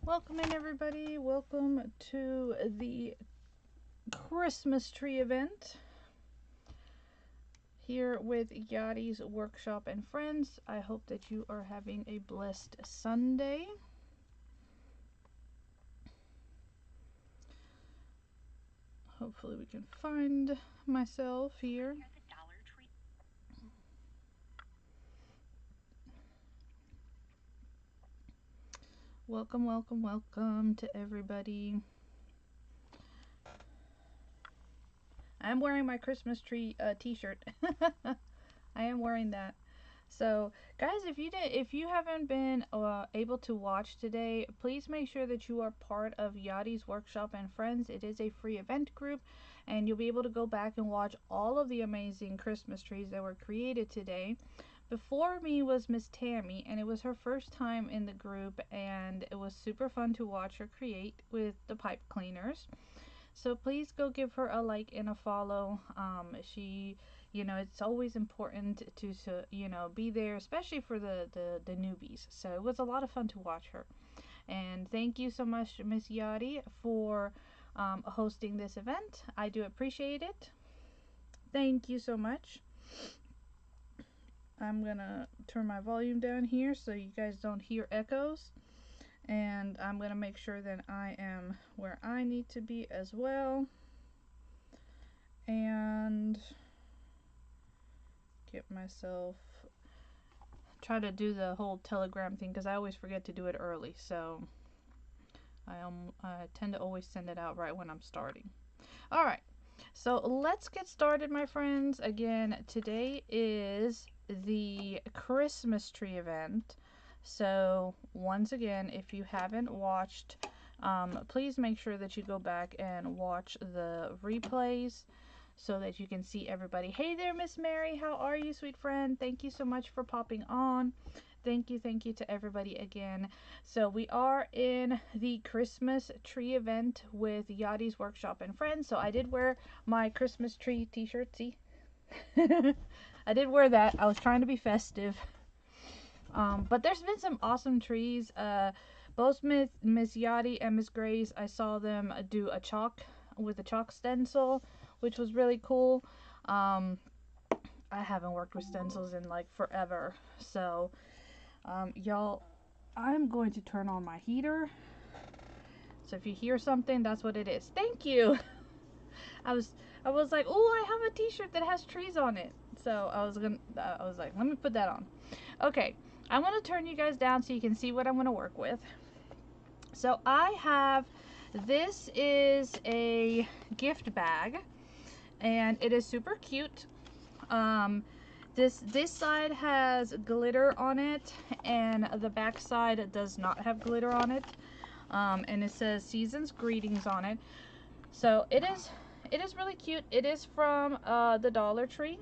Welcome in, everybody. Welcome to the Christmas tree event here with Yadi's Workshop and Friends. I hope that you are having a blessed Sunday. Hopefully we can find myself here. Welcome, welcome, welcome to everybody. I'm wearing my Christmas tree t-shirt. I am wearing that. So, guys, if you haven't been able to watch today, please make sure that you are part of Yadi's Workshop and Friends. It is a free event group, and you'll be able to go back and watch all of the amazing Christmas trees that were created today. Before me was Miss Tammy, and it was her first time in the group, and it was super fun to watch her create with the pipe cleaners. So please go give her a like and a follow. It's always important to be there, especially for the newbies. So it was a lot of fun to watch her. And thank you so much, Miss Yadi, for hosting this event. I do appreciate it. Thank you so much. I'm gonna turn my volume down here so you guys don't hear echoes. And I'm gonna make sure that I am where I need to be as well. And get myself, try to do the whole Telegram thing because I always forget to do it early, so I tend to always send it out right when I'm starting. All right, so let's get started, my friends. Again, today is the Christmas tree event, so once again, if you haven't watched, please make sure that you go back and watch the replays so that you can see everybody. Hey there, Miss Mary. How are you, sweet friend? Thank you so much for popping on. Thank you to everybody again. So we are in the Christmas tree event with Yadi's Workshop and Friends. So I did wear my Christmas tree t-shirt. See? I did wear that. I was trying to be festive. But there's been some awesome trees. Both Miss Yadi and Miss Grace, I saw them do a chalk stencil, which was really cool. I haven't worked with stencils in like forever. So, y'all, I'm going to turn on my heater. So if you hear something, that's what it is. Thank you. I was like, oh, I have a t-shirt that has trees on it. So I was like, let me put that on. Okay, I'm gonna turn you guys down so you can see what I'm gonna work with. So this is a gift bag, and it is super cute. This side has glitter on it, and the back side does not have glitter on it. And it says Season's Greetings on it. So it is really cute. It is from the Dollar Tree.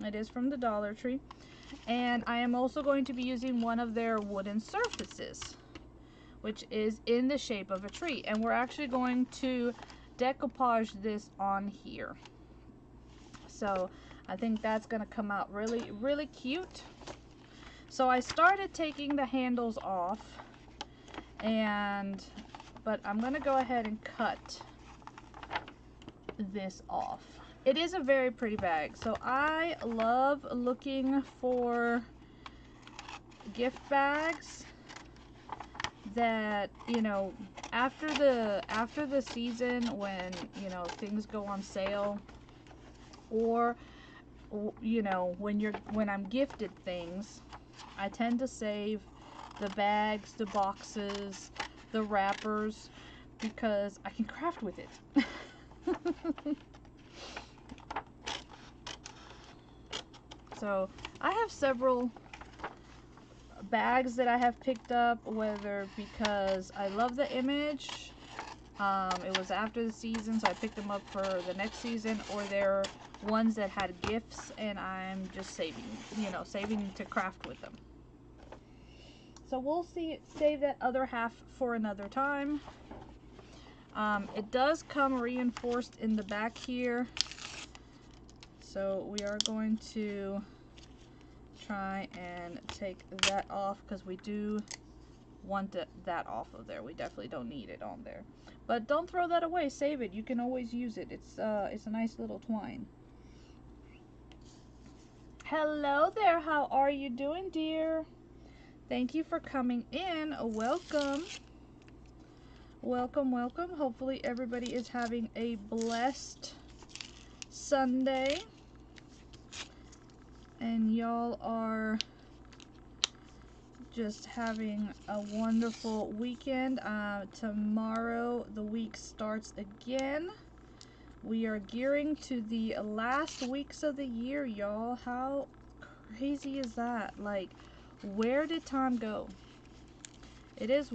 It is from the Dollar Tree. And I am also going to be using one of their wooden surfaces, which is in the shape of a tree. And we're actually going to decoupage this on here. So I think that's going to come out really, really cute. So I started taking the handles off, but I'm going to go ahead and cut this off. It is a very pretty bag. So I love looking for gift bags that, after the season, when, things go on sale, or, when I'm gifted things, I tend to save the bags, the boxes, the wrappers, because I can craft with it. So I have several bags that I have picked up, whether because I love the image, it was after the season, so I picked them up for the next season, or they're ones that had gifts and I'm just saving to craft with them. So we'll save that other half for another time. It does come reinforced in the back here, so we are going to try and take that off because we do want that off of there. We definitely don't need it on there. But don't throw that away. Save it. You can always use it. It's a nice little twine. Hello there. How are you doing, dear? Thank you for coming in. Welcome. Welcome, welcome. Hopefully everybody is having a blessed Sunday. And y'all are just having a wonderful weekend. Tomorrow the week starts again. We are gearing to the last weeks of the year, y'all. How crazy is that? Like, where did time go? It is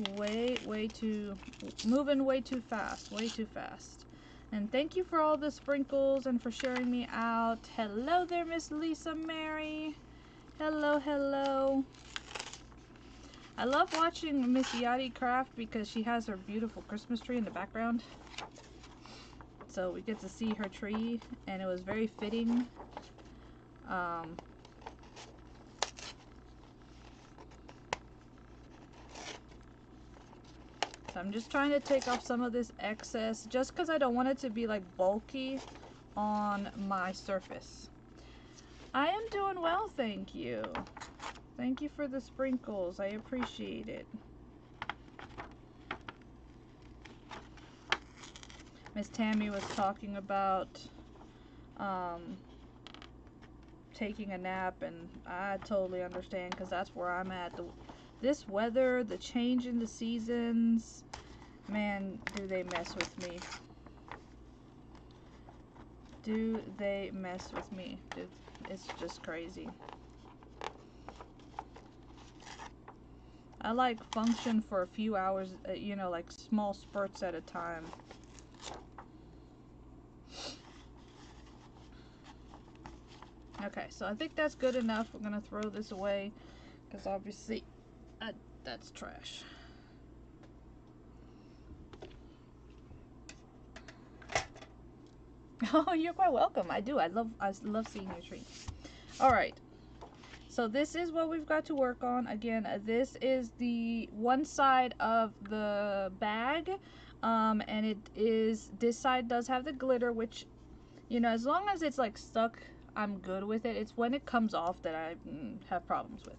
moving way too fast, way too fast. And thank you for all the sprinkles and for sharing me out. Hello there, Miss Lisa Mary. Hello, hello. I love watching Miss Yadi craft because she has her beautiful Christmas tree in the background. So we get to see her tree, and it was very fitting. So I'm just trying to take off some of this excess just because I don't want it to be like bulky on my surface. I am doing well, thank you. Thank you for the sprinkles. I appreciate it. Miss Tammy was talking about taking a nap, and I totally understand because that's where I'm at. This weather, the change in the seasons, man, do they mess with me. Do they mess with me? It's just crazy. I like function for a few hours, you know, like small spurts at a time. Okay, so I think that's good enough. We're gonna throw this away because obviously that's trash. Oh, you're quite welcome. I do. I love seeing your tree. All right. So this is what we've got to work on. Again, this is the one side of the bag, and it is, this side does have the glitter, which, you know, as long as it's like stuck, I'm good with it. It's when it comes off that I have problems with.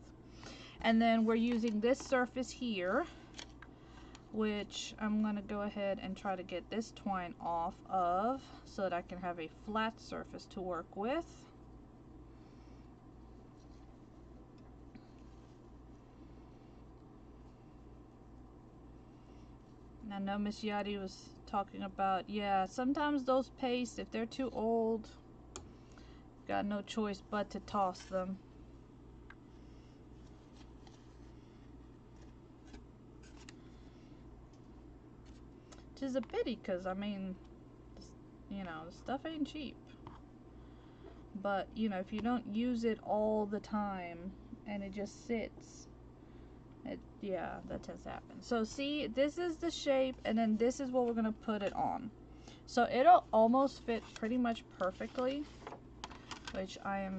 And then we're using this surface here, which I'm gonna go ahead and try to get this twine off of so that I can have a flat surface to work with. I know Miss Yadi was talking about, yeah, sometimes those pastes, if they're too old, got no choice but to toss them. Which is a pity, because, I mean, you know, stuff ain't cheap. But, you know, if you don't use it all the time and it just sits, yeah, that tends to happen. So see, this is the shape, and then this is what we're gonna put it on. So it'll almost fit pretty much perfectly, which I am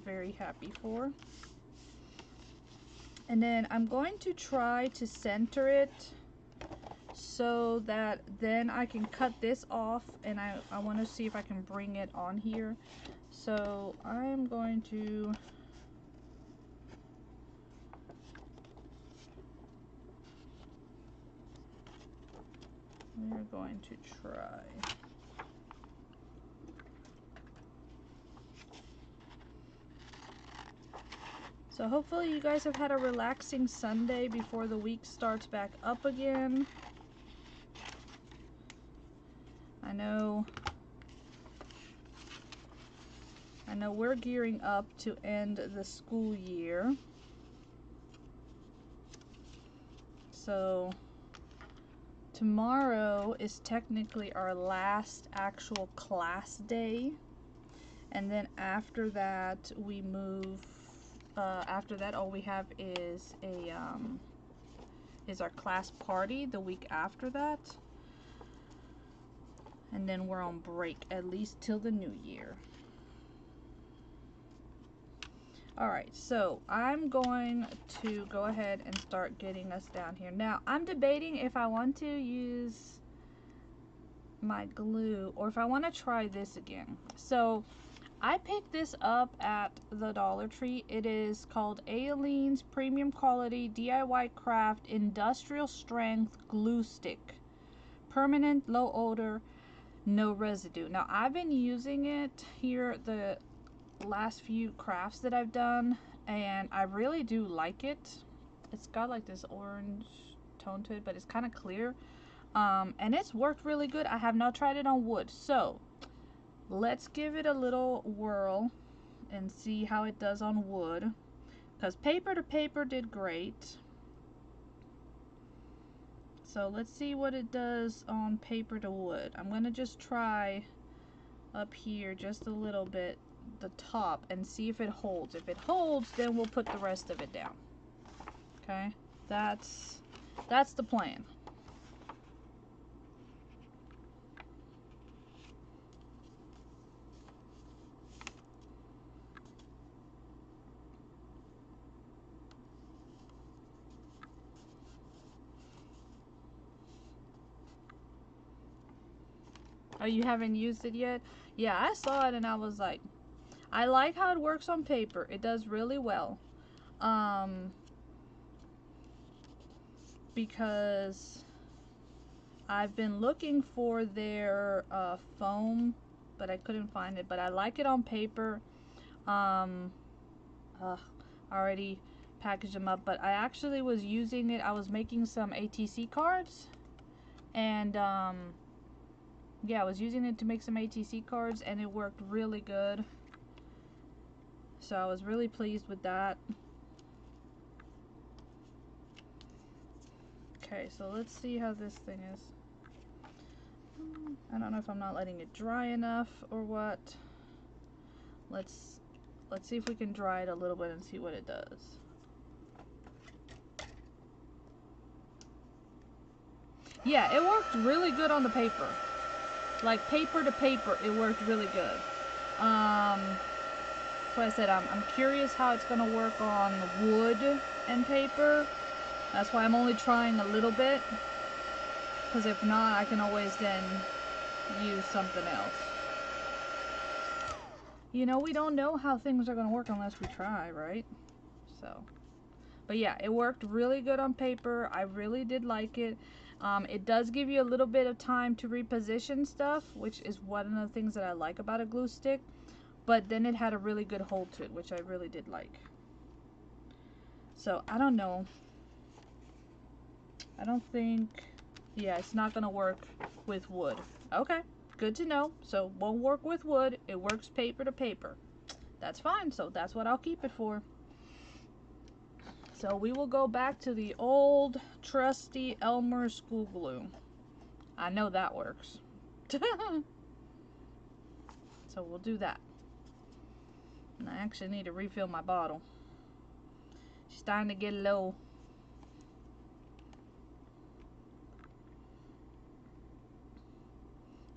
very happy for. And then I'm going to try to center it so that then I can cut this off, and I want to see if I can bring it on here. So I'm going to we're going to try. So hopefully you guys have had a relaxing Sunday before the week starts back up again. I know we're gearing up to end the school year. So tomorrow is technically our last actual class day, and then after that we move. After that, all we have is our class party the week after that, and then we're on break at least till the new year. Alright, so I'm going to go ahead and start getting us down here. Now, I'm debating if I want to use my glue or if I want to try this again. So, I picked this up at the Dollar Tree. It is called Aileen's Premium Quality DIY Craft Industrial Strength Glue Stick. Permanent, low odor, no residue. Now, I've been using it here the last few crafts that I've done, and I really do like it. It's got like this orange tone to it, but it's kind of clear, and it's worked really good. I have not tried it on wood, so let's give it a little whirl and see how it does on wood, because paper to paper did great. So let's see what it does on paper to wood. I'm gonna just try up here just a little bit, the top, and see if it holds. If it holds, then we'll put the rest of it down. Okay, that's the plan. Oh, you haven't used it yet? Yeah, I saw it and I was like, I like how it works on paper. It does really well. Because I've been looking for their foam, but I couldn't find it. But I like it on paper. Already packaged them up, but I actually was using it. I was making some ATC cards, and yeah, I was using it to make some ATC cards, and it worked really good. So I was really pleased with that. Okay, so let's see how this thing is. I don't know if I'm not letting it dry enough or what. Let's see if we can dry it a little bit and see what it does. Yeah, it worked really good on the paper. Like paper to paper, it worked really good. So I said I'm curious how it's gonna work on wood and paper. That's why I'm only trying a little bit, because if not, I can always then use something else. You know, we don't know how things are gonna work unless we try, right? So, but yeah, it worked really good on paper. I really did like it. It does give you a little bit of time to reposition stuff, which is one of the things that I like about a glue stick. But then it had a really good hold to it, which I really did like. So, I don't know. I don't think... Yeah, it's not going to work with wood. Okay, good to know. So, won't work with wood. It works paper to paper. That's fine. So, that's what I'll keep it for. So, we will go back to the old, trusty Elmer's school glue. I know that works. So, we'll do that. And I actually need to refill my bottle. She's starting to get low.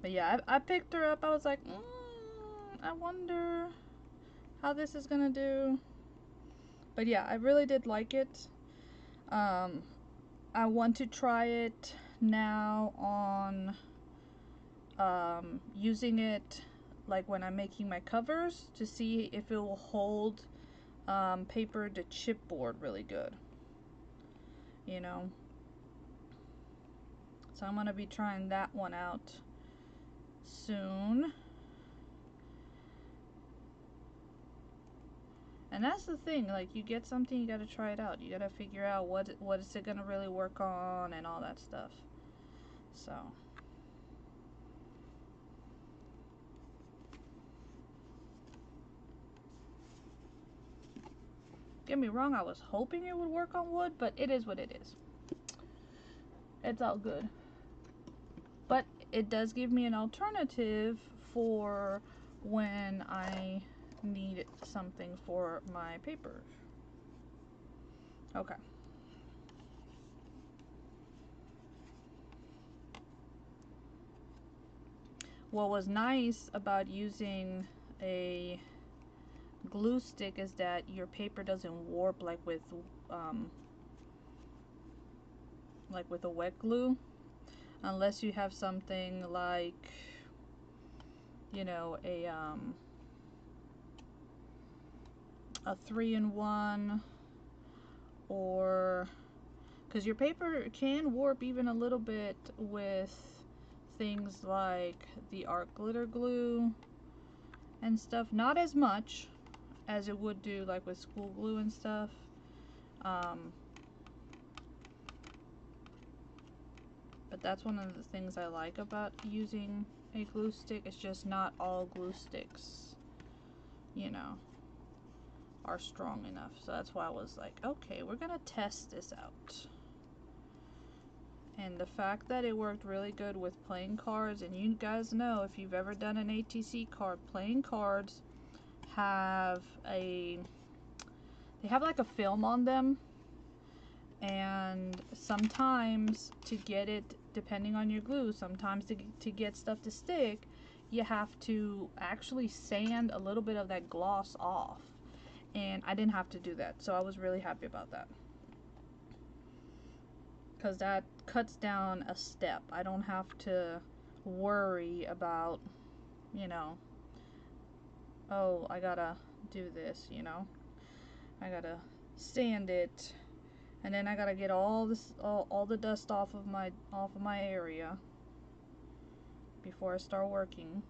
But yeah, I picked her up. I was like, I wonder how this is gonna do. But yeah, I really did like it. I want to try it now on using it like when I'm making my covers to see if it will hold paper to chipboard really good. You know. So I'm gonna be trying that one out soon. And that's the thing, like, you get something, you gotta try it out. You gotta figure out what is it gonna really work on and all that stuff. So. Get me wrong, I was hoping it would work on wood, but it is what it is. It's all good. But it does give me an alternative for when I need something for my papers. Okay. What was nice about using a glue stick is that your paper doesn't warp like with a wet glue, unless you have something like, you know, a 3-in-1, or because your paper can warp even a little bit with things like the art glitter glue and stuff. Not as much as it would do like with school glue and stuff. But that's one of the things I like about using a glue stick. It's just not all glue sticks, you know, are strong enough. So that's why I was like, okay, we're gonna test this out. And the fact that it worked really good with playing cards, and you guys know if you've ever done an ATC card, playing cards have they have like a film on them, and sometimes to get it, depending on your glue, sometimes to get stuff to stick, you have to actually sand a little bit of that gloss off, and I didn't have to do that, so I was really happy about that, because that cuts down a step. I don't have to worry about, you know, oh, I gotta do this, you know, I gotta sand it, and then I gotta get all the dust off of my area before I start working.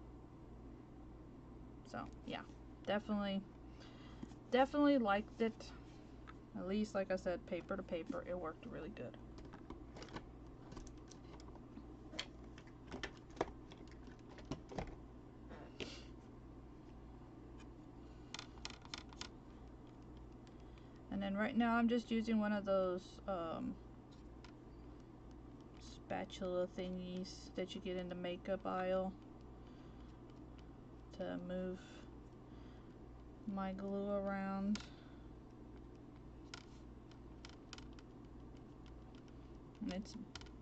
So yeah, definitely liked it. At least, like I said, paper to paper, it worked really good. And then right now I'm just using one of those spatula thingies that you get in the makeup aisle to move my glue around. And it's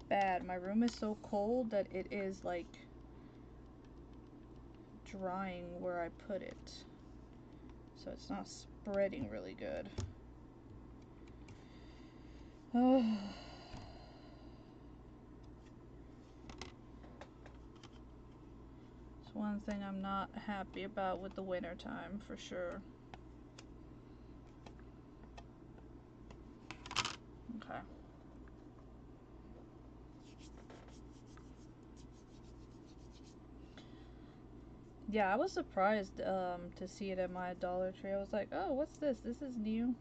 bad. My room is so cold that it is like drying where I put it, so it's not spreading really good. It's one thing I'm not happy about with the winter time, for sure. Okay. Yeah, I was surprised to see it at my Dollar Tree. I was like, oh, what's this? This is new.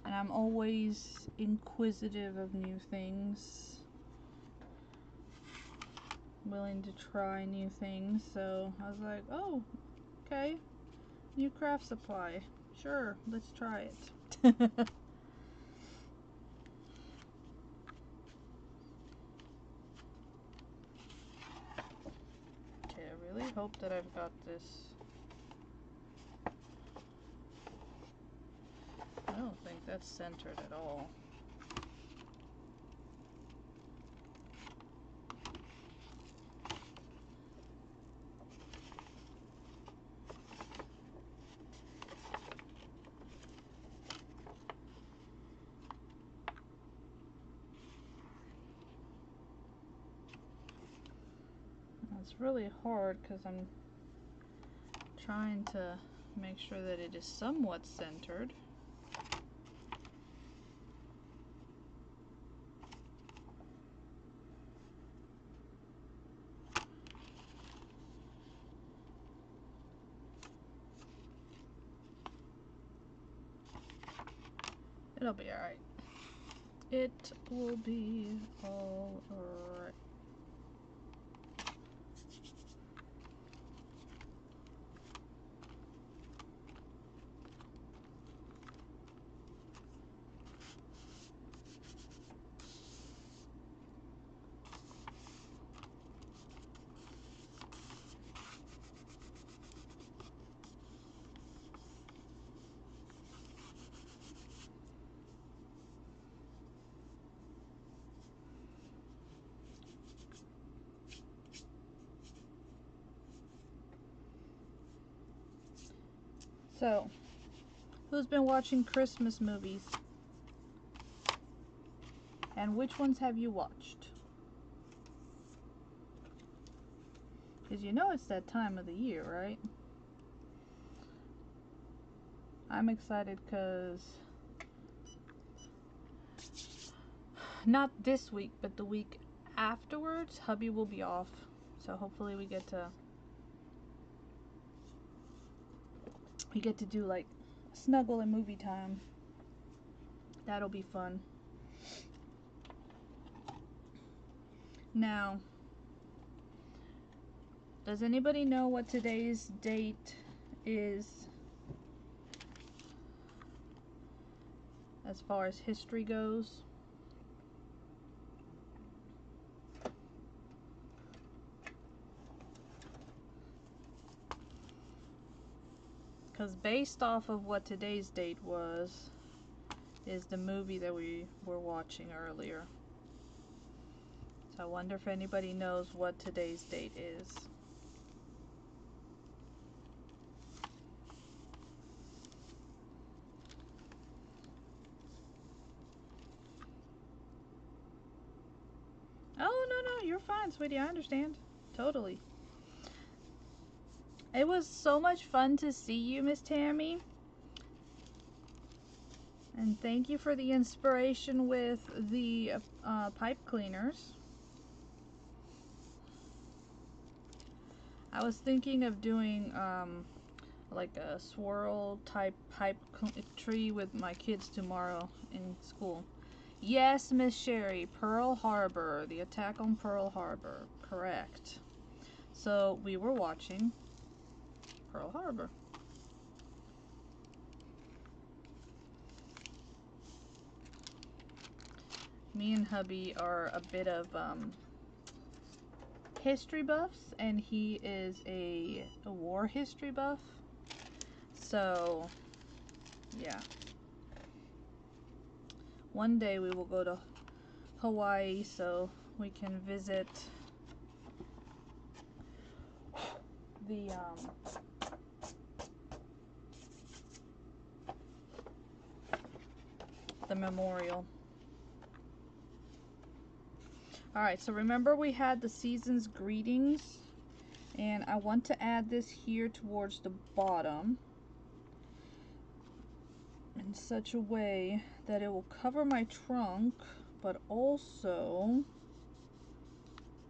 And I'm always inquisitive of new things, willing to try new things. So I was like, oh, okay, new craft supply. Sure, let's try it. Okay, I really hope that I've got this. I don't think that's centered at all. It's really hard because I'm trying to make sure that it is somewhat centered. It'll be alright. It will be alright. So, who's been watching Christmas movies? And which ones have you watched? Because you know it's that time of the year, right? I'm excited because not this week, but the week afterwards, hubby will be off. So hopefully we get to do like snuggle and movie time. That'll be fun. Now, does anybody know what today's date is as far as history goes? Because based off of what today's date was, is the movie that we were watching earlier. So I wonder if anybody knows what today's date is. Oh, no, you're fine, sweetie. I understand. Totally. It was so much fun to see you, Miss Tammy. And thank you for the inspiration with the pipe cleaners. I was thinking of doing like a swirl type pipe tree with my kids tomorrow in school. Yes, Miss Sherry, Pearl Harbor, the attack on Pearl Harbor, correct. So we were watching Pearl Harbor. Me and hubby are a bit of history buffs, and he is a war history buff. So, yeah. One day we will go to Hawaii so we can visit the memorial. Alright, so remember we had the season's greetings, and I want to add this here towards the bottom in such a way that it will cover my trunk, but also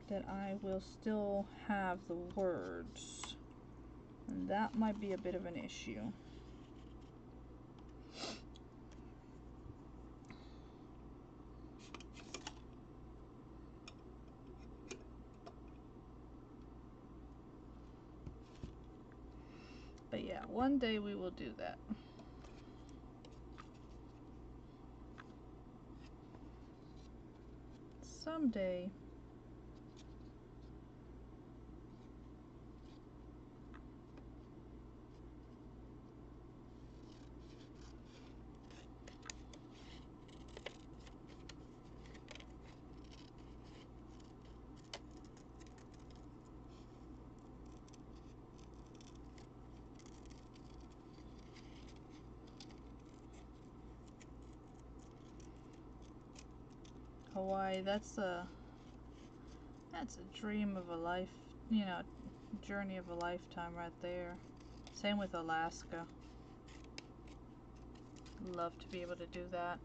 that I will still have the words, and that might be a bit of an issue. But yeah, one day we will do that. Someday. Hawaii, that's a dream of a life, you know, journey of a lifetime right there. Same with Alaska. Love to be able to do that.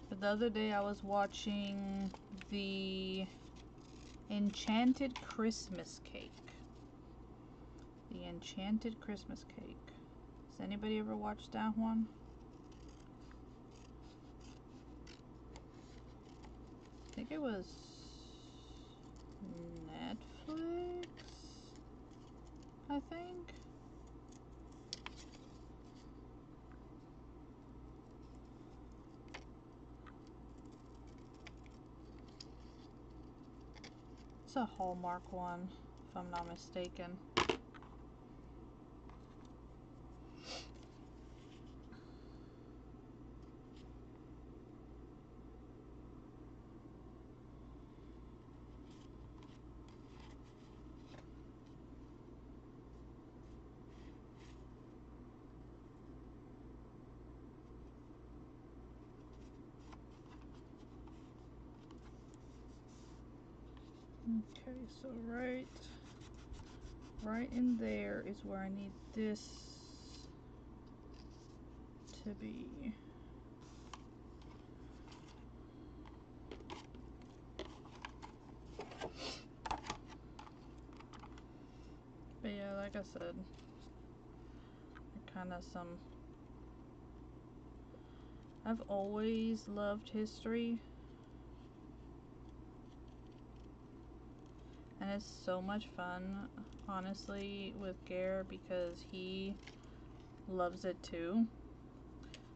But the other day I was watching the Enchanted Christmas Cake. The Enchanted Christmas Cake. Has anybody ever watched that one? I think it was Netflix, I think. It's a Hallmark one, if I'm not mistaken. Okay, so right in there is where I need this to be. But yeah, like I said, kind of some. I've always loved history, and it's so much fun, honestly, with Gare because he loves it too.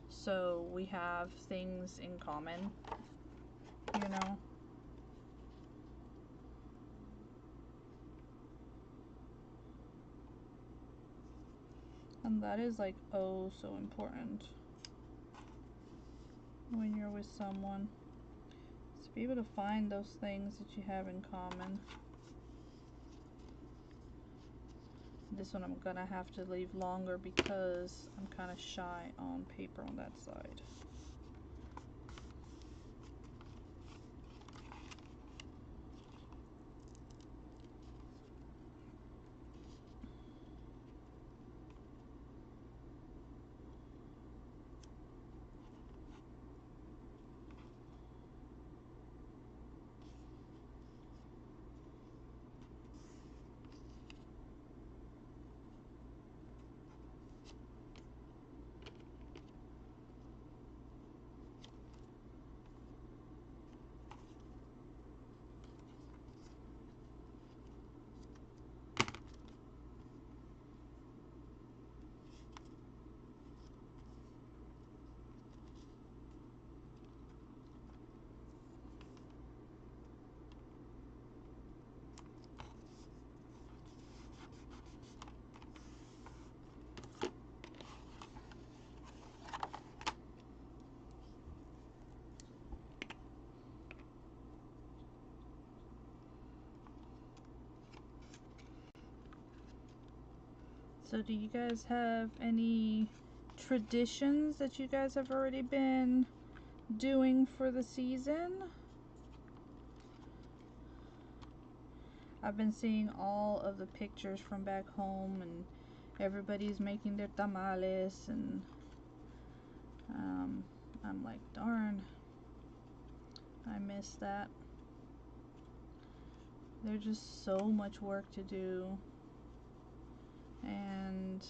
So we have things in common, you know. And that is like oh so important when you're with someone. To be able to find those things that you have in common. This one I'm gonna have to leave longer because I'm kind of shy on paper on that side. So do you guys have any traditions that you guys have already been doing for the season? I've been seeing all of the pictures from back home and everybody's making their tamales and I'm like, darn, I miss that. There's just so much work to do, and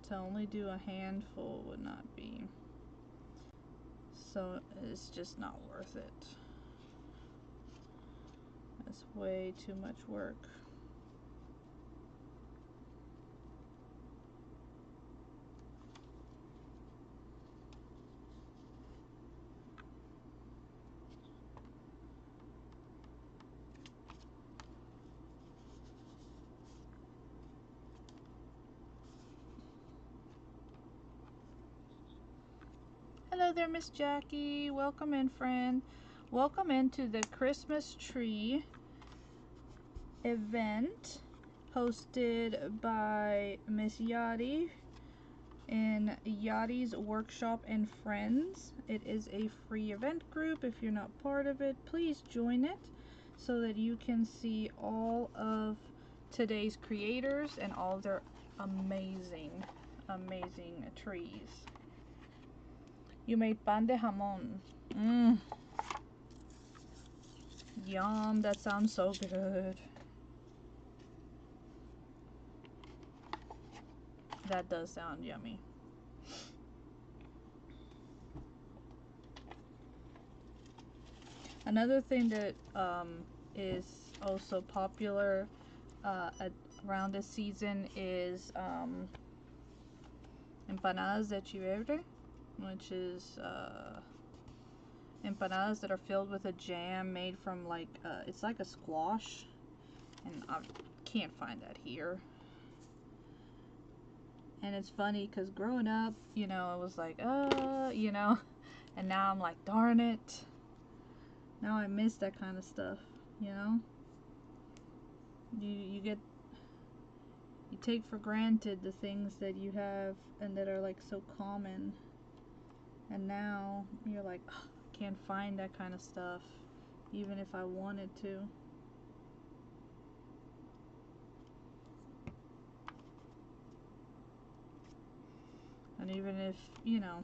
to only do a handful would not be, so it's just not worth it. It's way too much work. Hello there, Miss Jackie. Welcome in, friend. Welcome into the Christmas tree event hosted by Miss Yadi in Yadi's Workshop and Friends. It is a free event group. If you're not part of it, please join it so that you can see all of today's creators and all of their amazing trees. You made pan de jamon. Yum, that sounds so good. That does sound yummy. Another thing that is also popular around this season is empanadas de chiverre, which is empanadas that are filled with a jam made from like it's like a squash, and I can't find that here. And it's funny because growing up, you know, it was like you know, and now I'm like, darn it, now I miss that kind of stuff, you know. You take for granted the things that you have and that are like so common, and now you're like, oh, I can't find that kind of stuff, even if I wanted to. And even if, you know,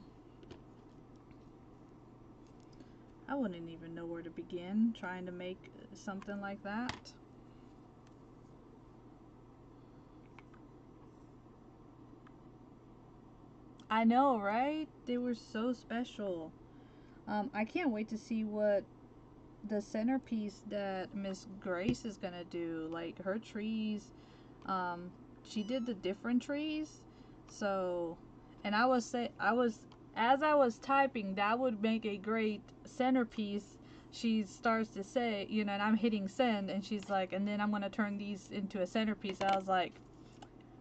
I wouldn't even know where to begin trying to make something like that. I know, right? They were so special. I can't wait to see what the centerpiece that Miss Grace is gonna do. Like her trees, she did the different trees. So, and as I was typing, that would make a great centerpiece. She starts to say, you know, and I'm hitting send, and she's like, and then I'm gonna turn these into a centerpiece. I was like,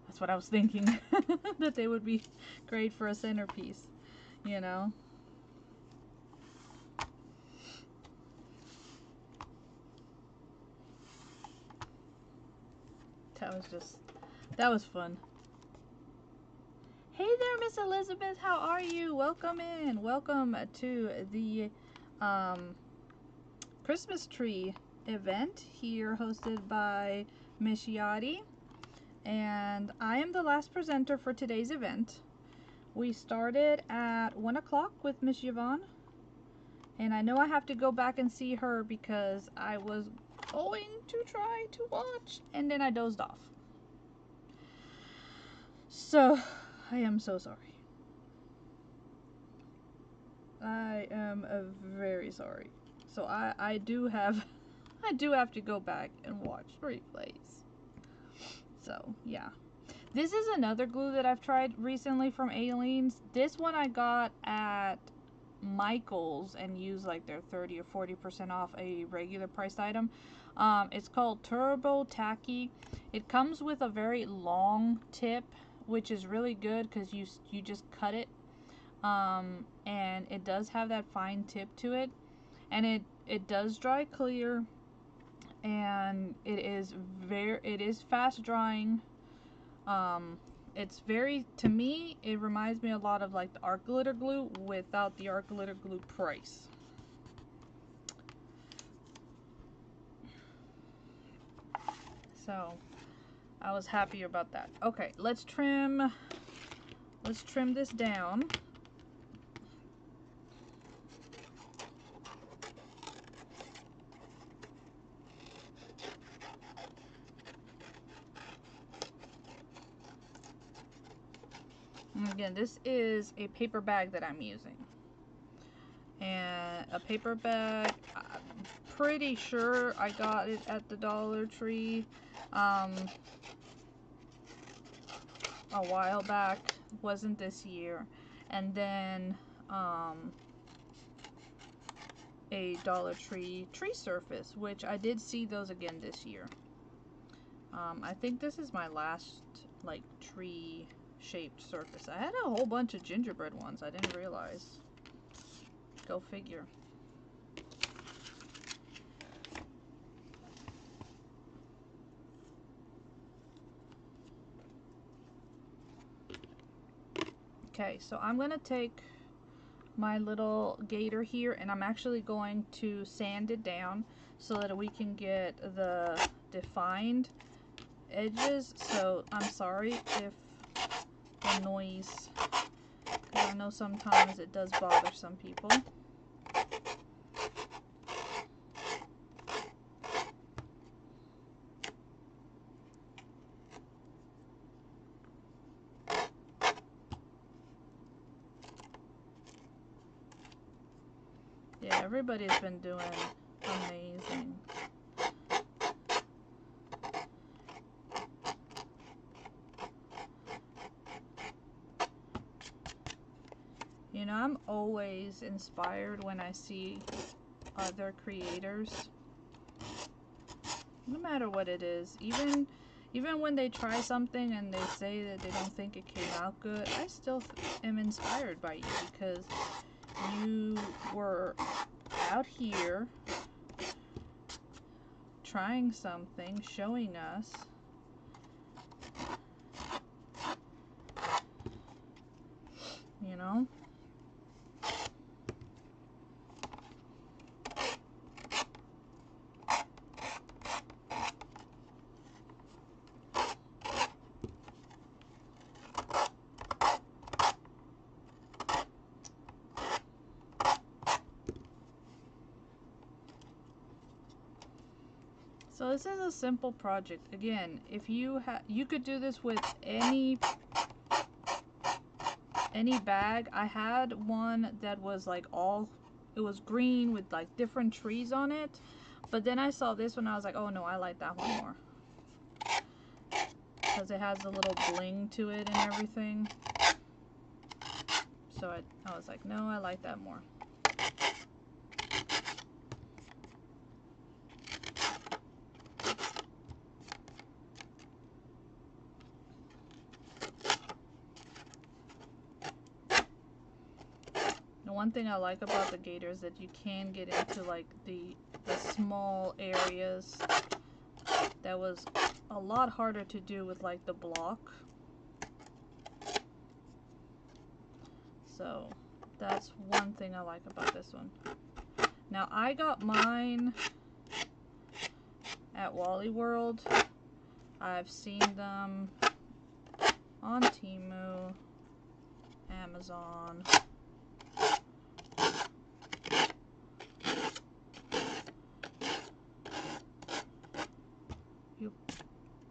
that's what I was thinking, that they would be great for a centerpiece, you know. That was fun. Hey there, Miss Elizabeth, how are you? Welcome in. Welcome to the Christmas tree event here hosted by Miss Yadi. And I am the last presenter for today's event. We started at 1 o'clock with Miss Yvonne. And I know I have to go back and see her because I was going to try to watch and then I dozed off. So, I am so sorry. I am very sorry. So I do have to go back and watch replays. So, yeah. This is another glue that I've tried recently from Aleene's. This one I got at Michael's and used like their 30 or 40% off a regular priced item. It's called Turbo Tacky. It comes with a very long tip, which is really good because you just cut it, and it does have that fine tip to it, and it does dry clear, and it is fast drying. It's very, to me, it reminds me a lot of like the art glitter glue without the art glitter glue price. So I was happy about that. Okay, let's trim this down. And again, this is a paper bag that I'm using. And a paper bag, I'm pretty sure I got it at the Dollar Tree a while back. Wasn't this year. And then a Dollar Tree tree surface, which I did see those again this year. I think this is my last like tree shaped surface. I had a whole bunch of gingerbread ones. I didn't realize. Go figure. Okay, so I'm gonna take my little gator here and I'm actually going to sand it down so that we can get the defined edges. So I'm sorry if the noise, because I know sometimes it does bother some people. Yeah, everybody's been doing amazing. You know, I'm always inspired when I see other creators, no matter what it is. Even when they try something and they say that they don't think it came out good, I still am inspired by you because you were out here trying something, showing us. You know? So this is a simple project. Again, if you could do this with any bag. I had one that was like it was green with like different trees on it. But then I saw this one, I was like, oh no, I like that one more. Because it has a little bling to it and everything. So I was like, no, I like that more. The one thing I like about the gator is that you can get into like the small areas. That was a lot harder to do with like the block. So that's one thing I like about this one. Now I got mine at Wally World. I've seen them on Temu, Amazon. You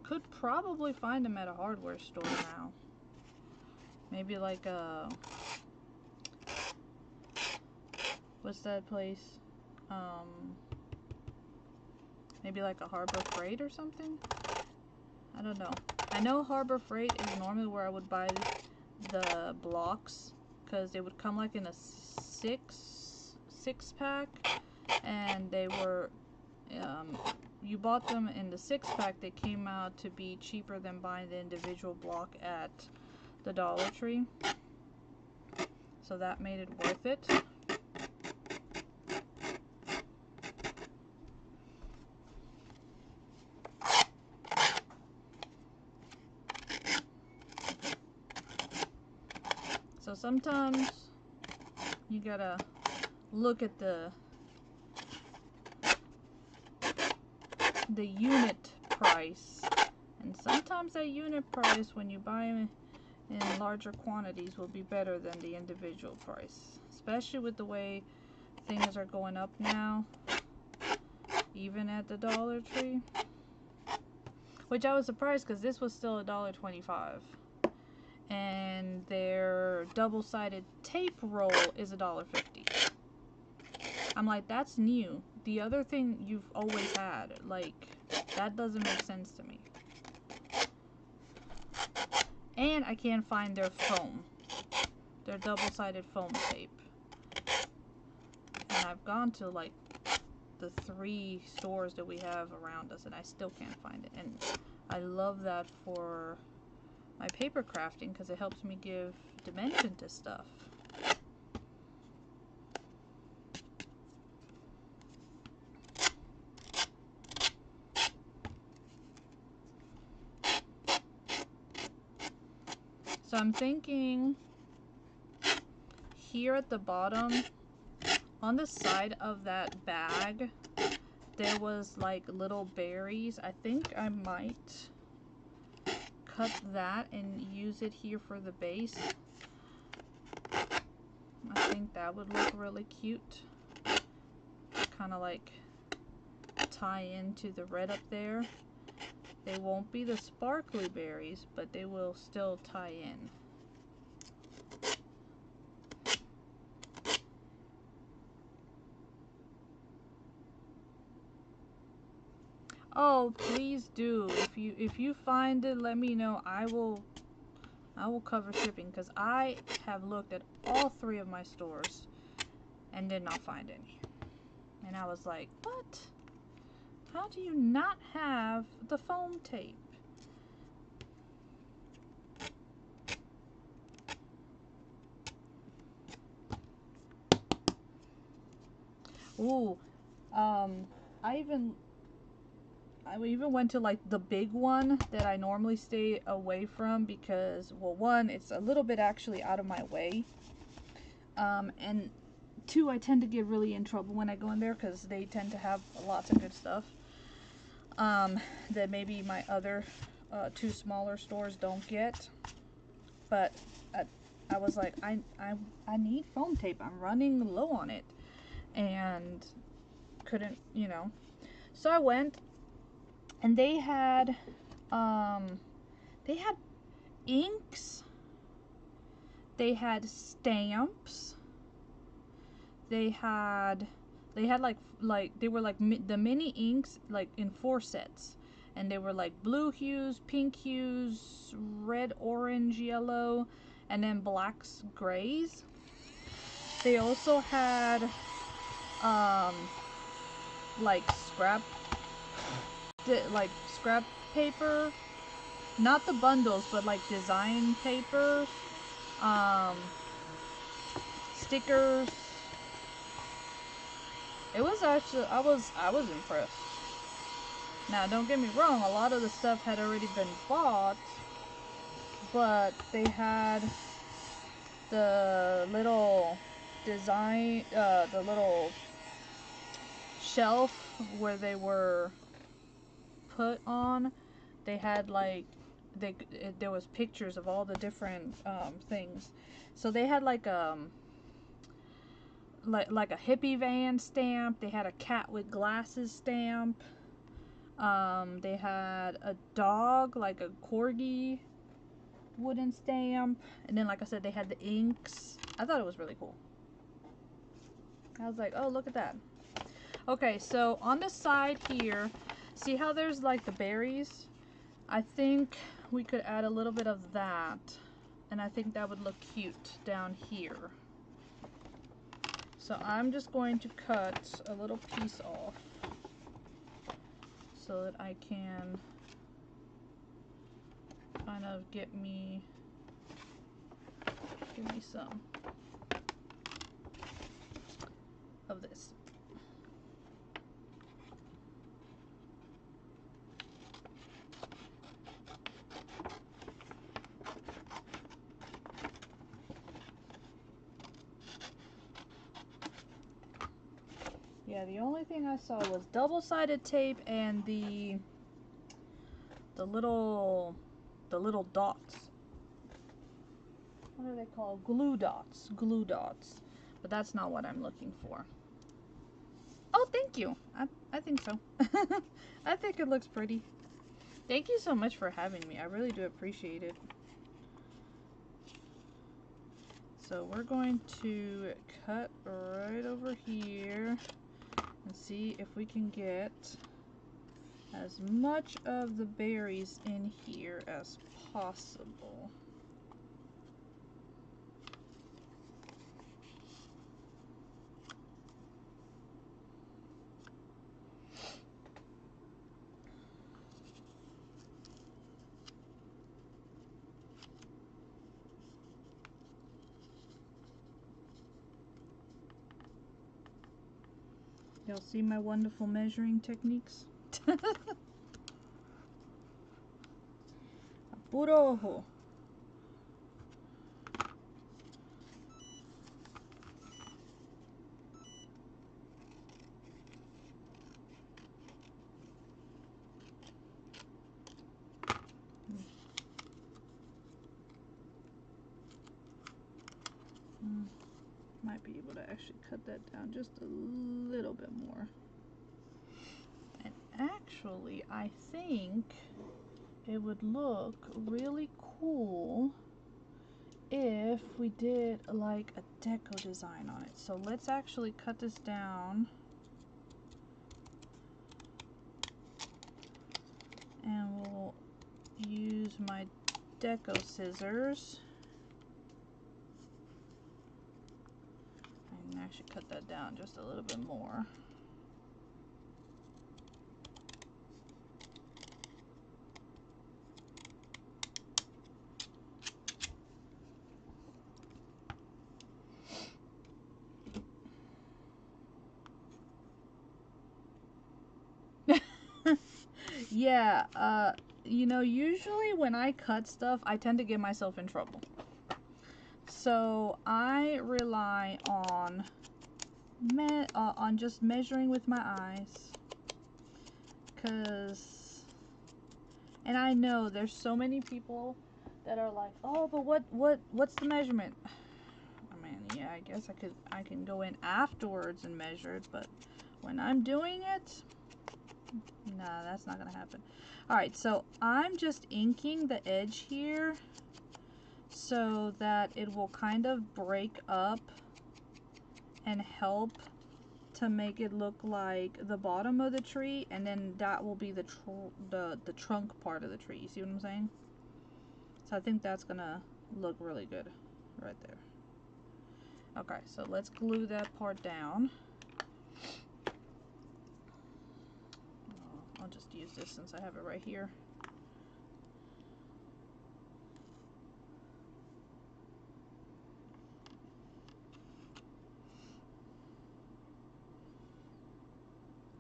could probably find them at a hardware store now. Maybe like a... what's that place? Maybe like a Harbor Freight or something? I don't know. I know Harbor Freight is normally where I would buy the blocks, because they would come like in a six pack, and they were you bought them in the 6-pack. They came out to be cheaper than buying the individual block at the Dollar Tree, so that made it worth it. So sometimes you gotta look at the unit price, and sometimes that unit price when you buy them in larger quantities will be better than the individual price, especially with the way things are going up now, even at the Dollar Tree, which I was surprised because this was still $1.25. And their double-sided tape roll is $1.50. I'm like, that's new. The other thing you've always had, like, that doesn't make sense to me. And I can't find their foam. Their double-sided foam tape. And I've gone to, like, the 3 stores that we have around us, and I still can't find it. And I love that for my paper crafting, because it helps me give dimension to stuff. So I'm thinking here at the bottom, on the side of that bag, there was like little berries. I think I might cut that and use it here for the base. I think that would look really cute. Kind of like tie into the red up there. They won't be the sparkly berries, but they will still tie in. Oh, please do. If you find it, let me know. I will cover shipping, because I have looked at all 3 of my stores and did not find any. And I was like, what? How do you not have the foam tape? Ooh, I even went to like the big one that I normally stay away from, because, well, 1, it's a little bit actually out of my way, and 2, I tend to get really in trouble when I go in there, because they tend to have lots of good stuff that maybe my other 2 smaller stores don't get. But I was like, I need foam tape. I'm running low on it, and couldn't, you know. So I went, And they had inks, they had stamps, they had like they were like the mini inks like in 4 sets, and they were like blue hues, pink hues, red, orange, yellow, and then blacks, grays. They also had like scrap paper, not the bundles, but like design papers, stickers. It was actually, I was impressed. Now don't get me wrong, a lot of the stuff had already been bought, but they had the little design, the little shelf where they were put on. They had like, there was pictures of all the different things. So they had like a hippie van stamp. They had a cat with glasses stamp. They had a dog, like a corgi wooden stamp. And then, like I said, they had the inks. I thought it was really cool. I was like, oh, look at that. Okay, so on the side here, see how there's like the berries? I think we could add a little bit of that, and I think that would look cute down here. So I'm just going to cut a little piece off so that I can kind of give me some of this. Yeah, the only thing I saw was double-sided tape and the little dots. What are they called? Glue dots. Glue dots. But that's not what I'm looking for. Oh, thank you. I think so. I think it looks pretty. Thank you so much for having me. I really do appreciate it. So we're going to cut right over here and see if we can get as much of the berries in here as possible. Y'all see my wonderful measuring techniques? Puro ojo. Might be able to actually cut that down just a little bit more. And actually, I think it would look really cool if we did like a deco design on it. So let's actually cut this down. And we'll use my deco scissors. I can actually cut that down just a little bit more. Yeah, you know, usually when I cut stuff, I tend to get myself in trouble. So I rely on just measuring with my eyes, and I know there's so many people that are like, oh, but what's the measurement? I mean, yeah, I guess I can go in afterwards and measure it, but when I'm doing it, Nah, that's not gonna happen. Alright, so I'm just inking the edge here so that it will kind of break up and help to make it look like the bottom of the tree, and then that will be the trunk part of the tree. You see what I'm saying? So I think that's gonna look really good right there. Okay, so let's glue that part down. I'll just use this since I have it right here.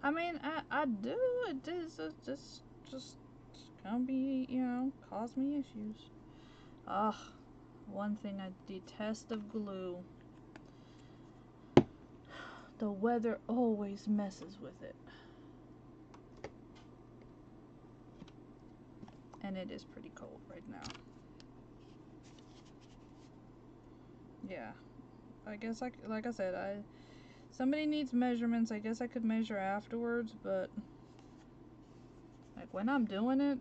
I mean, I do. It is just gonna be, you know, cause me issues. Ugh, one thing I detest of glue. The weather always messes with it. And it is pretty cold right now. Yeah. I guess, like I said, somebody needs measurements. I guess I could measure afterwards, but like when I'm doing it,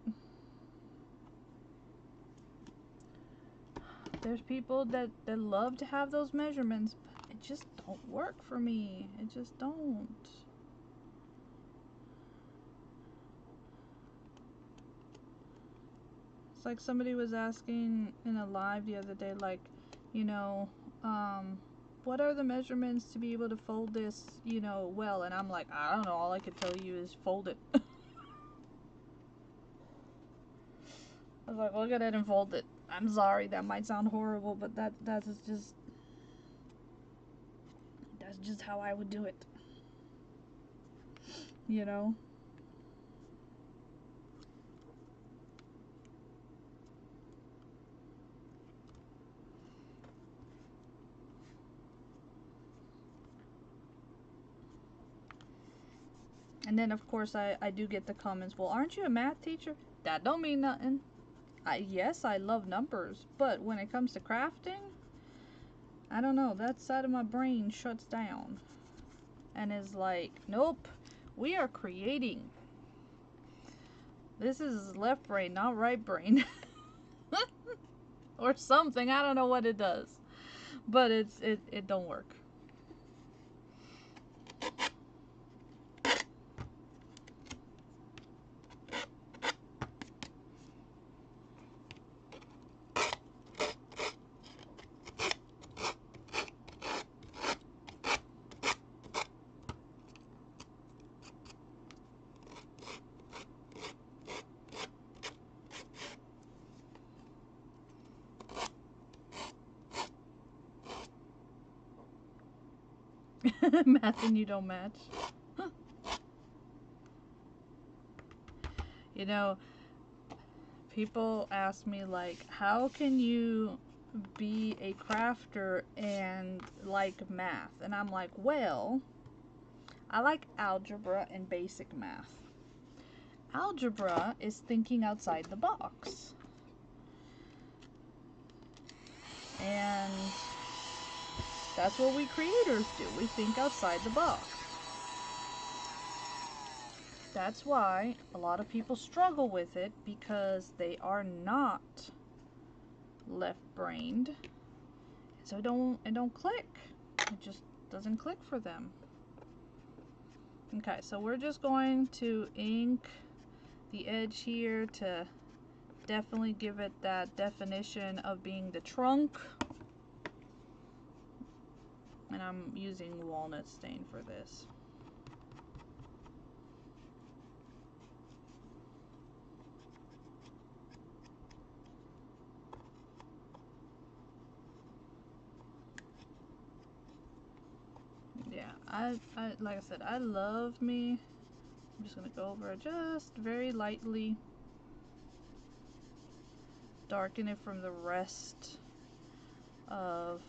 there's people that love to have those measurements, but it just don't work for me. It just don't. It's like somebody was asking in a live the other day, like, you know, what are the measurements to be able to fold this, you know, well? And I'm like, I don't know, all I could tell you is fold it. I was like, look at it and fold it. I'm sorry, that might sound horrible, but that's just how I would do it. You know? And then of course I do get the comments, well, aren't you a math teacher? That don't mean nothing. Yes, I love numbers, but when it comes to crafting, I don't know, that side of my brain shuts down and is like, nope, we are creating. This is left brain, not right brain. Or something, I don't know what it does, but it don't work. Math and you don't match. You know, people ask me like, how can you be a crafter and like math? And I'm like, well, I like algebra and basic math. Algebra is thinking outside the box. And that's what we creators do. We think outside the box. That's why a lot of people struggle with it, because they are not left-brained. So it don't click. It just doesn't click for them. Okay, so we're just going to ink the edge here to definitely give it that definition of being the trunk. And I'm using walnut stain for this. Yeah, I like I said, I love me. I'm just gonna go over it just very lightly, darken it from the rest of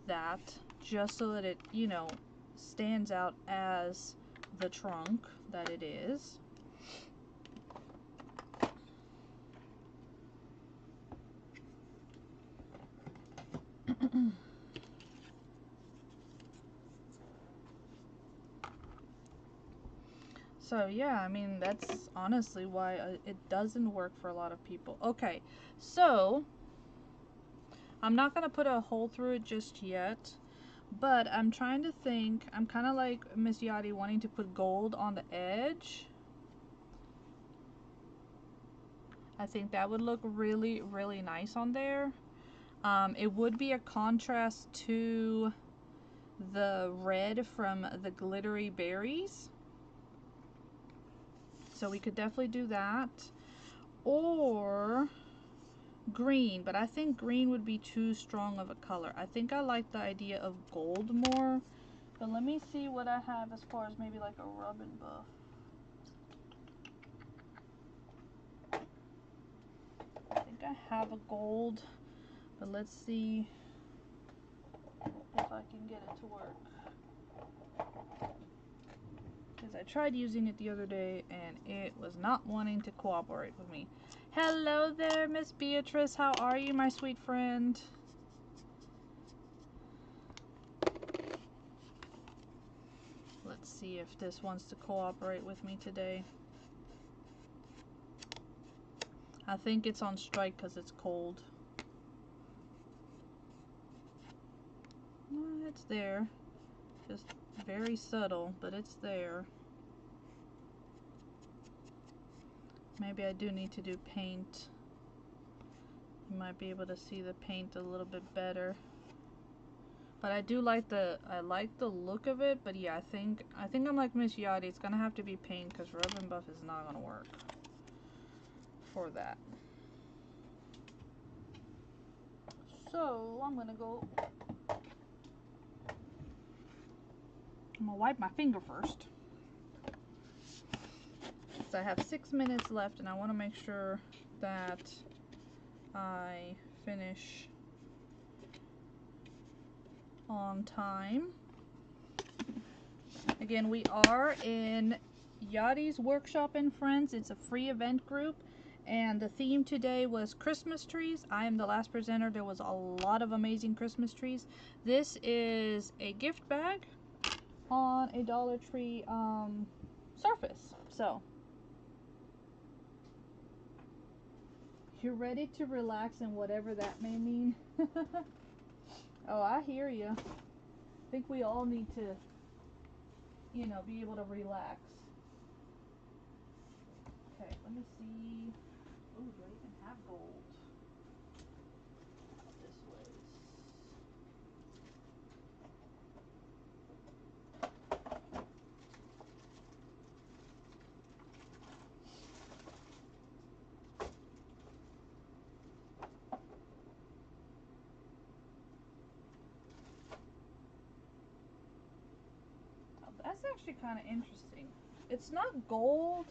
that, just so that it, you know, stands out as the trunk that it is. So yeah, I mean, that's honestly why it doesn't work for a lot of people. Okay, so I'm not gonna put a hole through it just yet, but I'm trying to think. I'm kind of like Miss Yadi, wanting to put gold on the edge. I think that would look really, really nice on there. It would be a contrast to the red from the glittery berries. So we could definitely do that. Or green, but I think green would be too strong of a color. I think I like the idea of gold more. But let me see what I have as far as maybe like a rub and buff. I think I have a gold, but let's see if I can get it to work. Because I tried using it the other day and it was not wanting to cooperate with me. Hello there, Miss Beatrice. How are you, my sweet friend? Let's see if this wants to cooperate with me today. I think it's on strike because it's cold. It's there. Just very subtle, but it's there. Maybe I do need to do paint. You might be able to see the paint a little bit better. But I do like the look of it, but yeah, I think I'm like Miss Yadi. It's gonna have to be paint because rub and buff is not gonna work for that. So I'm gonna wipe my finger first. So I have 6 minutes left and I want to make sure that I finish on time. Again, we are in Yadi's Workshop and Friends. It's a free event group, and the theme today was Christmas trees. I am the last presenter. There was a lot of amazing Christmas trees. This is a gift bag on a Dollar Tree surface. So you're ready to relax, and whatever that may mean. Oh, I hear you. I think we all need to, you know, be able to relax. Okay, let me see. Oh, do I even have gold? This way. Oh, that's actually kind of interesting. It's not gold,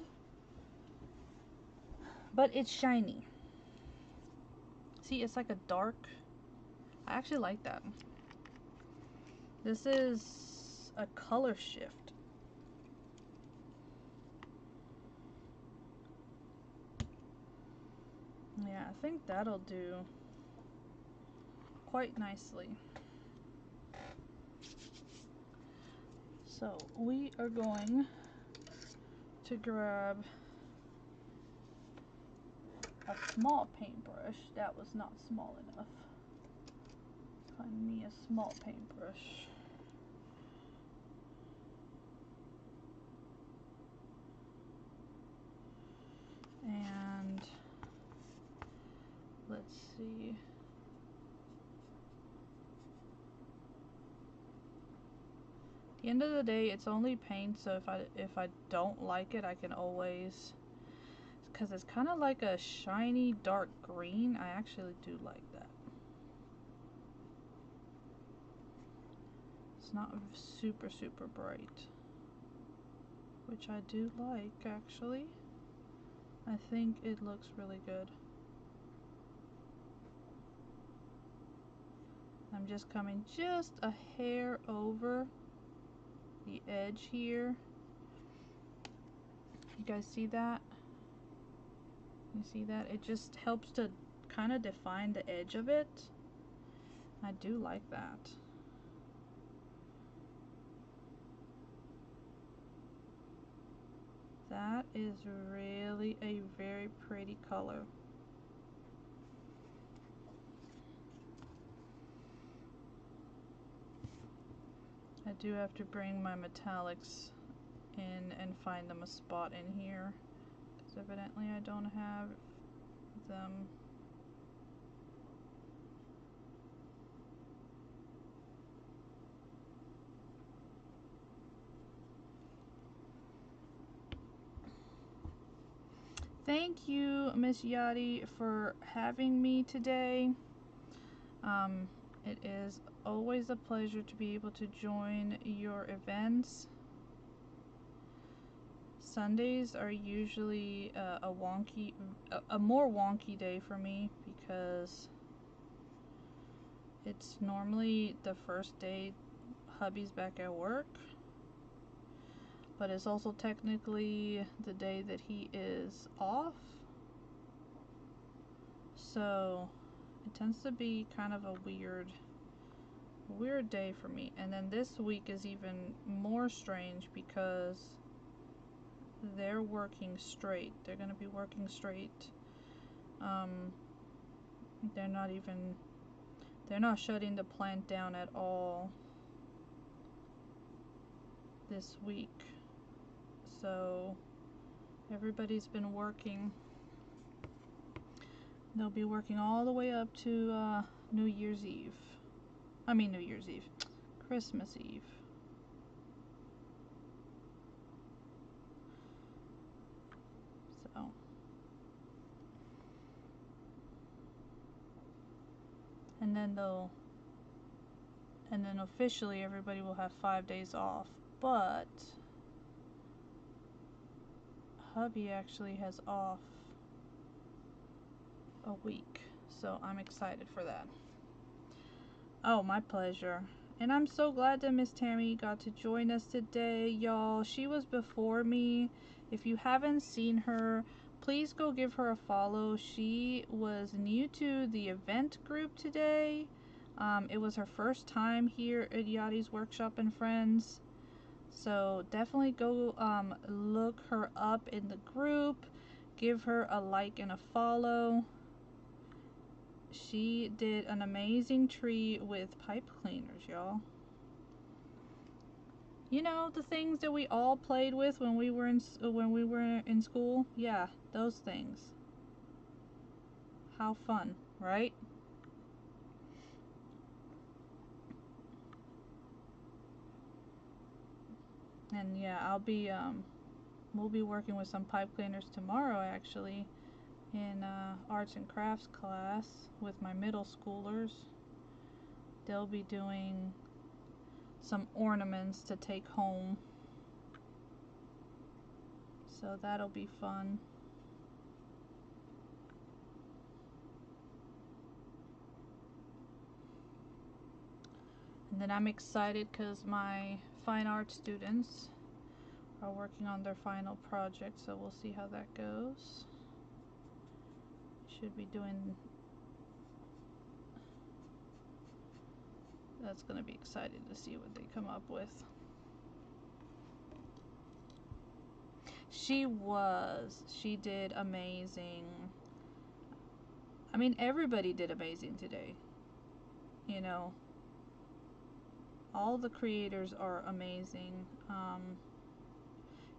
but it's shiny. See, it's like a dark. I actually like that. This is a color shift. Yeah, I think that'll do quite nicely. So we are going to grab a small paintbrush. That was not small enough. Find me a small paintbrush. And let's see. At the end of the day, it's only paint, so if I don't like it, I can always, because it's kind of like a shiny dark green. I actually do like that. It's not super bright, which I do like actually. I think it looks really good. I'm just coming just a hair over the edge here. You guys see that? You see that? It just helps to kind of define the edge of it. I do like that. That is really a very pretty color. I do have to bring my metallics in and find them a spot in here, because evidently I don't have them. Thank you, Miss Yadi, for having me today. It is always a pleasure to be able to join your events. Sundays are usually a more wonky day for me, because it's normally the first day hubby's back at work, but it's also technically the day that he is off. So it tends to be kind of a weird day for me. And then this week is even more strange because they're working straight. They're going to be working straight. They're not shutting the plant down at all this week. So everybody's been working. They'll be working all the way up to New Year's Eve. Christmas Eve. So, and then officially everybody will have 5 days off, but hubby actually has off a week, so I'm excited for that. Oh, my pleasure. And I'm so glad that Miss Tammy got to join us today, y'all. She was before me. If you haven't seen her, please go give her a follow. She was new to the event group today. It was her first time here at Yadi's Workshop and Friends. So definitely go look her up in the group. Give her a like and a follow. She did an amazing tree with pipe cleaners, y'all. You know, the things that we all played with when we were in school? Yeah, those things. How fun, right? And yeah, we'll be working with some pipe cleaners tomorrow, actually, in arts and crafts class with my middle schoolers. They'll be doing some ornaments to take home, so that'll be fun. And then I'm excited because my fine art students are working on their final project, so we'll see how that goes. Should be doing, that's going to be exciting to see what they come up with. She did amazing. I mean, everybody did amazing today. You know, all the creators are amazing.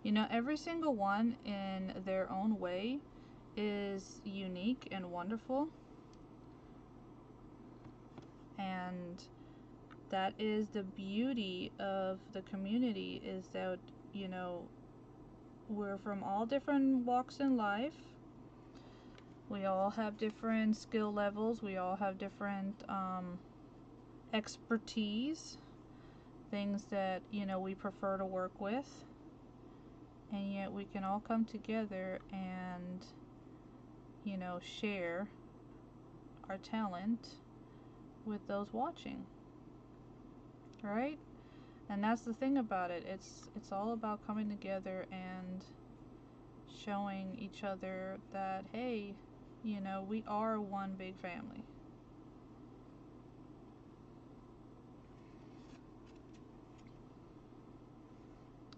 You know, every single one in their own way is unique and wonderful. And that is the beauty of the community, is that, you know, we're from all different walks in life. We all have different skill levels. We all have different expertise, things that, you know, we prefer to work with. And yet we can all come together and, you know, share our talent with those watching, right? And that's the thing about it. It's all about coming together and showing each other that, hey, you know, we are one big family.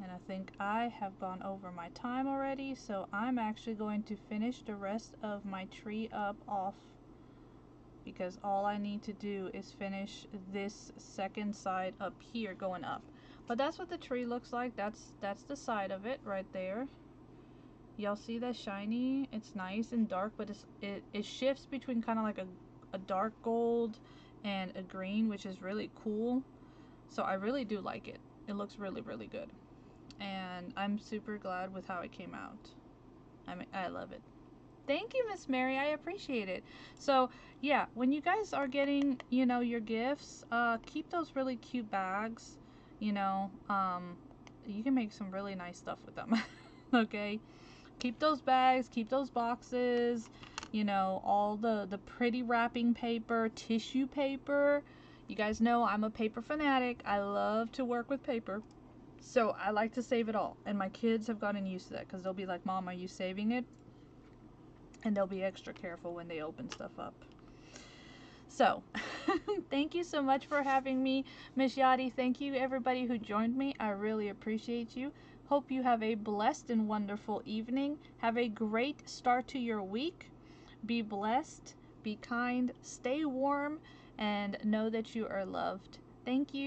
And I think I have gone over my time already, so I'm actually going to finish the rest of my tree up off, because all I need to do is finish this second side up here going up. But that's what the tree looks like. That's the side of it right there. Y'all see that shiny? It's nice and dark, but it shifts between kind of like a dark gold and a green, which is really cool. So I really do like it. It looks really, really good. And I'm super glad with how it came out. I mean, I love it. Thank you, Miss Mary. I appreciate it. So yeah, when you guys are getting, you know, your gifts, keep those really cute bags. You know, you can make some really nice stuff with them. Okay, keep those bags, keep those boxes. You know, all the pretty wrapping paper, tissue paper. You guys know I'm a paper fanatic. I love to work with paper. So I like to save it all. And my kids have gotten used to that, because they'll be like, Mom, are you saving it? And they'll be extra careful when they open stuff up. So, thank you so much for having me, Miss Yadi. Thank you, everybody who joined me. I really appreciate you. Hope you have a blessed and wonderful evening. Have a great start to your week. Be blessed, be kind, stay warm, and know that you are loved. Thank you.